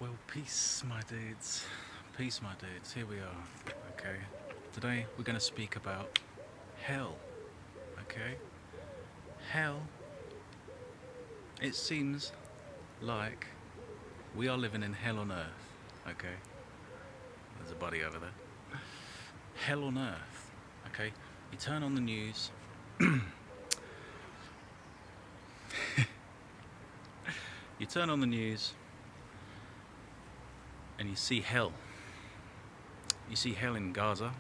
Well, peace, my dudes. Peace, my dudes. Here we are. Okay. Today we're going to speak about hell. Okay. Hell. It seems like we are living in hell on earth. Okay. There's a buddy over there. Hell on earth. Okay. You turn on the news. You turn on the news and you see hell. You see hell in Gaza.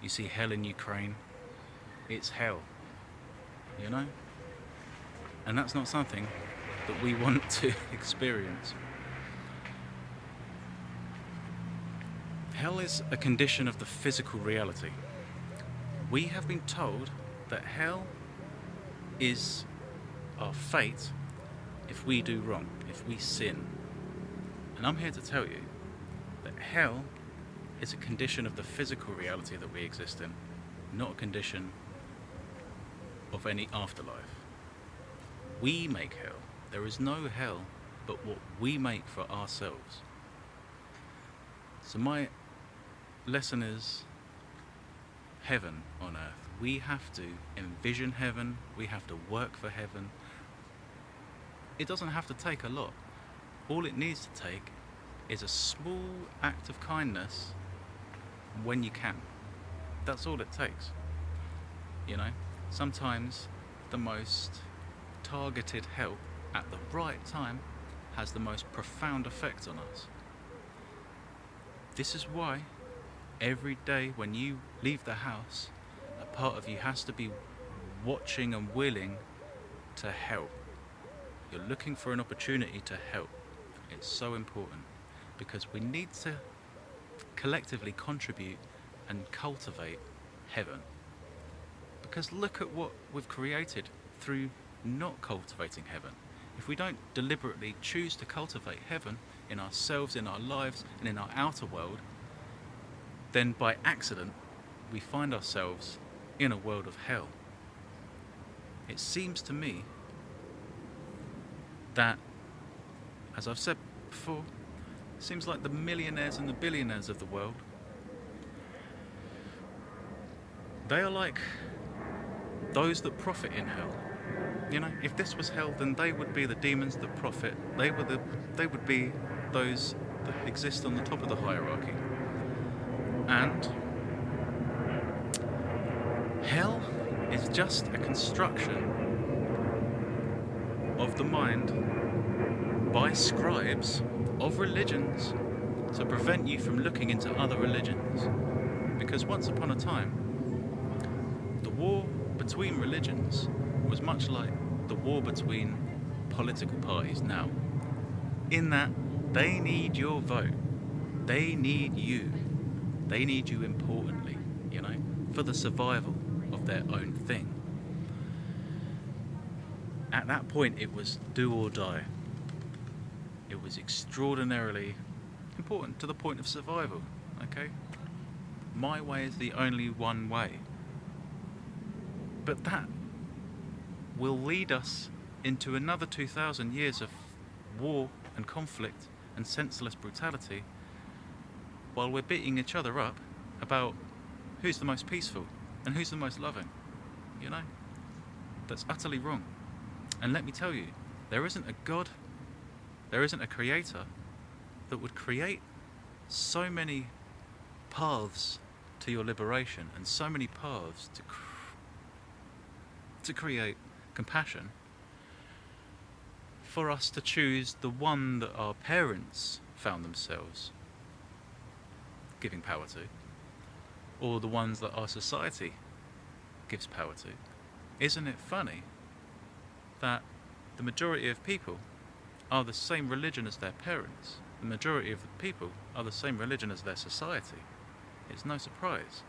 You see hell in Ukraine. It's hell. You know? And that's not something that we want to experience. Hell is a condition of the physical reality. We have been told that hell is our fate if we do wrong, if we sin. And I'm here to tell you that hell is a condition of the physical reality that we exist in, not a condition of any afterlife. We make hell. There is no hell but what we make for ourselves. So my lesson is heaven on earth. We have to envision heaven. We have to work for heaven. It doesn't have to take a lot. All it needs to take is a small act of kindness when you can. That's all it takes. You know, sometimes the most targeted help at the right time has the most profound effect on us. This is why every day when you leave the house, a part of you has to be watching and willing to help. You're looking for an opportunity to help. It's so important because we need to collectively contribute and cultivate heaven. Because look at what we've created through not cultivating heaven. If we don't deliberately choose to cultivate heaven in ourselves, in our lives, and in our outer world, then by accident we find ourselves in a world of hell. It seems to me that, as I've said before, it seems like the millionaires and the billionaires of the world, they are like those that profit in hell. You know, if this was hell, then they would be the demons that profit. They would be those that exist on the top of the hierarchy. And hell is just a construction of the mind by scribes of religions to prevent you from looking into other religions. Because once upon a time, the war between religions was much like the war between political parties now, in that they need your vote, they need you importantly, you know, for the survival of their own thing. At that point it was do or die. It was extraordinarily important to the point of survival, okay? My way is the only one way. But that will lead us into another 2,000 years of war and conflict and senseless brutality while we're beating each other up about who's the most peaceful and who's the most loving, you know? That's utterly wrong. And let me tell you, there isn't a God, there isn't a creator that would create so many paths to your liberation and so many paths to create compassion for us to choose the one that our parents found themselves giving power to, or the ones that our society gives power to. Isn't it funny that the majority of people are the same religion as their parents? The majority of the people are the same religion as their society. It's no surprise.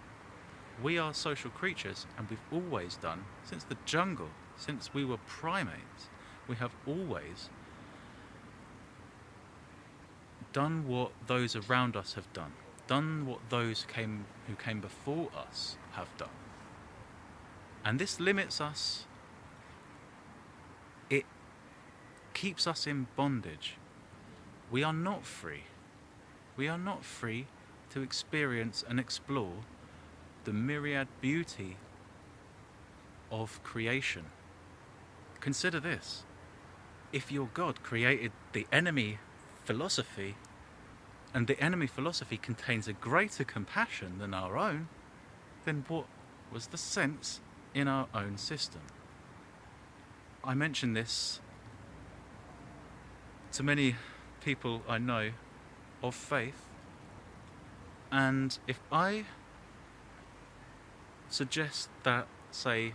We are social creatures, and we've always done, since the jungle, since we were primates, we have always done what those around us have done what those who came before us have done. And this limits us. It keeps us in bondage. we are not free. We are not free to experience and explore the myriad beauty of creation. Consider this. If your God created the enemy philosophy, and the enemy philosophy contains a greater compassion than our own, then what was the sense in our own system? I mention this to many people I know of faith, and if I suggest that, say,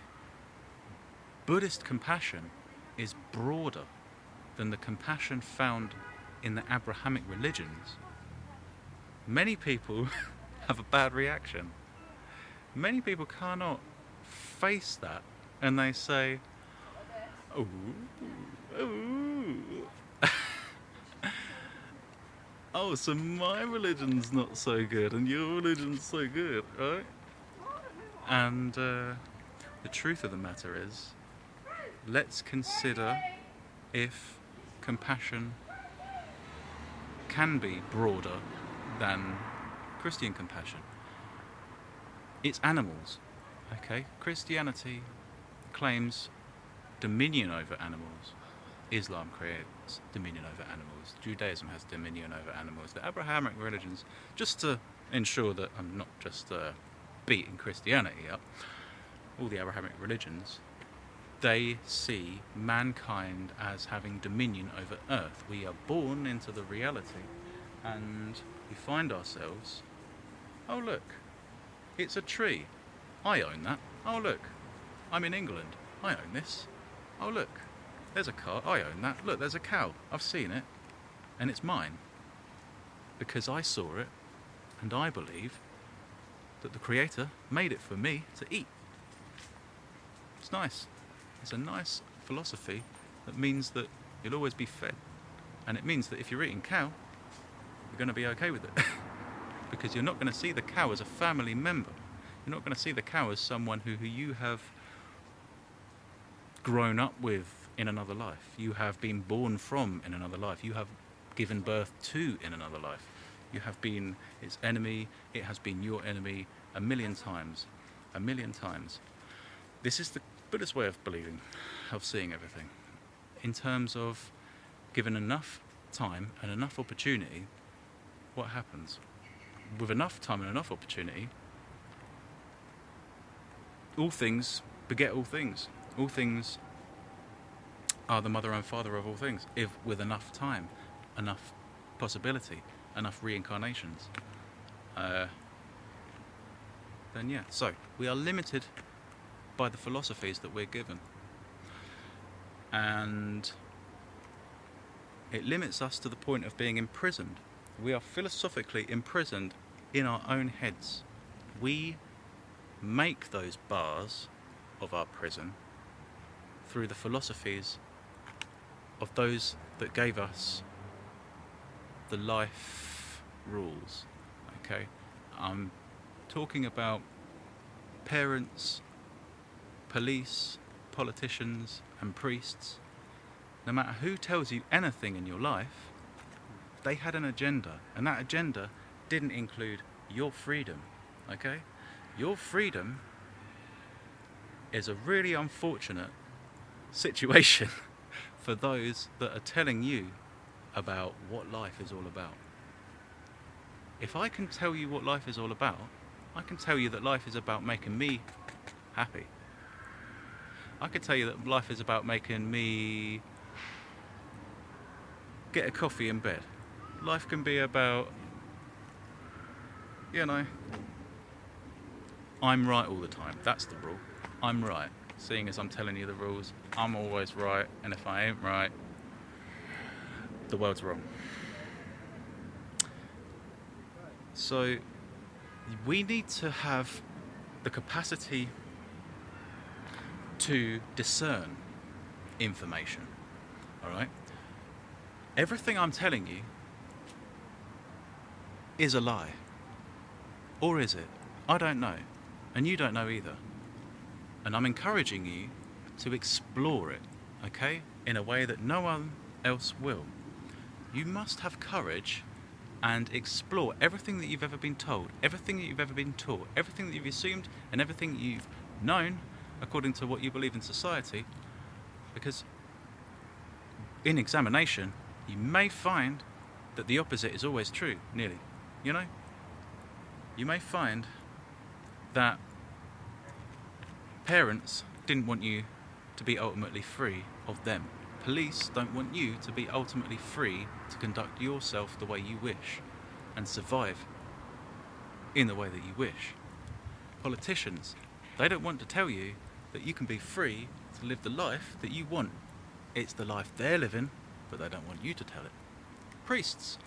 Buddhist compassion is broader than the compassion found in the Abrahamic religions, many people have a bad reaction. Many people cannot face that, and they say, oh, oh, so my religion's not so good and your religion's so good, right? And the truth of the matter is, let's consider if compassion can be broader than Christian compassion. It's animals, okay? Christianity claims dominion over animals. Islam creates dominion over animals. Judaism has dominion over animals. The Abrahamic religions, just to ensure that I'm not just beating Christianity up, all the Abrahamic religions, they see mankind as having dominion over earth. We are born into the reality and we find ourselves, oh look, it's a tree. I own that. Oh look, I'm in England. I own this. Oh look, there's a car. I own that. Look, there's a cow. I've seen it. And it's mine. Because I saw it and I believe that the Creator made it for me to eat. It's nice. It's a nice philosophy that means that you'll always be fed. And it means that if you're eating cow, you're going to be okay with it. Because you're not going to see the cow as a family member. You're not going to see the cow as someone who you have grown up with in another life. You have been born from in another life. You have given birth to in another life. You have been its enemy. It has been your enemy a million times. A million times. This is the Buddhist way of believing, of seeing everything. In terms of given enough time and enough opportunity, what happens? With enough time and enough opportunity, all things beget all things. All things are the mother and father of all things. If with enough time, enough possibility, enough reincarnations, then yeah. So we are limited by the philosophies that we're given, and it limits us to the point of being imprisoned. We are philosophically imprisoned in our own heads. We make those bars of our prison through the philosophies of those that gave us the life rules. Okay, I'm talking about parents, police, politicians and priests. No matter who tells you anything in your life, they had an agenda, and that agenda didn't include your freedom. Okay, your freedom is a really unfortunate situation for those that are telling you about what life is all about. If I can tell you what life is all about, I can tell you that life is about making me happy. I could tell you that life is about making me get a coffee in bed. Life can be about, you know, I'm right all the time. That's the rule. I'm right. Seeing as I'm telling you the rules, I'm always right, and if I ain't right, the world's wrong. So we need to have the capacity to discern information. Alright? Everything I'm telling you is a lie. Or is it? I don't know. And you don't know either. And I'm encouraging you to explore it, okay? In a way that no one else will. You must have courage and explore everything that you've ever been told, everything that you've ever been taught, everything that you've assumed, and everything that you've known according to what you believe in society, because in examination you may find that the opposite is always true, nearly. You know? You may find that parents didn't want you to be ultimately free of them. Police don't want you to be ultimately free to conduct yourself the way you wish and survive in the way that you wish. Politicians, they don't want to tell you that you can be free to live the life that you want. It's the life they're living, but they don't want you to tell it. Priests,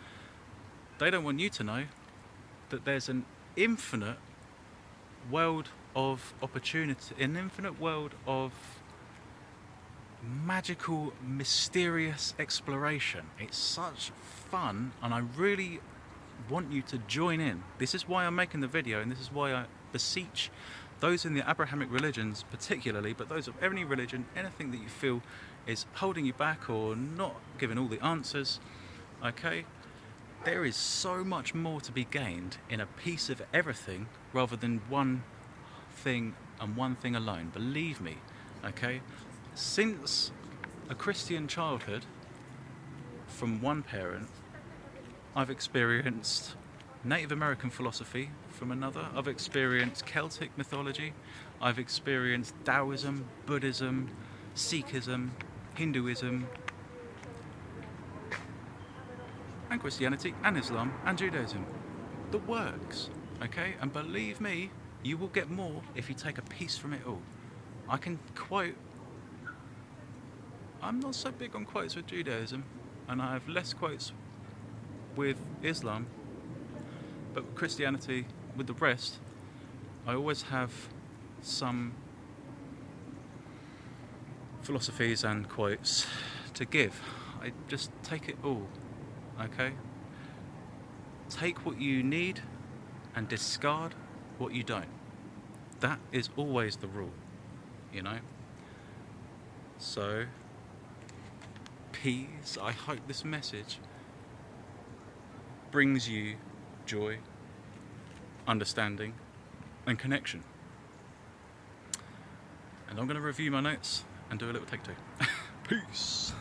they don't want you to know that there's an infinite world of opportunity, an infinite world of magical, mysterious exploration. It's such fun, and I really want you to join in. This is why I'm making the video, and this is why I beseech those in the Abrahamic religions particularly, but those of any religion, anything that you feel is holding you back or not giving all the answers, okay? There is so much more to be gained in a piece of everything rather than one thing and one thing alone. Believe me, okay? Since a Christian childhood from one parent, I've experienced Native American philosophy from another. I've experienced Celtic mythology. I've experienced Taoism, Buddhism, Sikhism, Hinduism, and Christianity, and Islam, and Judaism. The works, okay? And believe me, you will get more if you take a piece from it all. I can quote. I'm not so big on quotes with Judaism, and I have less quotes with Islam, but with Christianity, with the rest, I always have some philosophies and quotes to give. I just take it all, okay? Take what you need and discard what you don't. That is always the rule, you know? So, peace. I hope this message brings you joy, understanding, and connection. And I'm going to review my notes and do a little take two. Peace.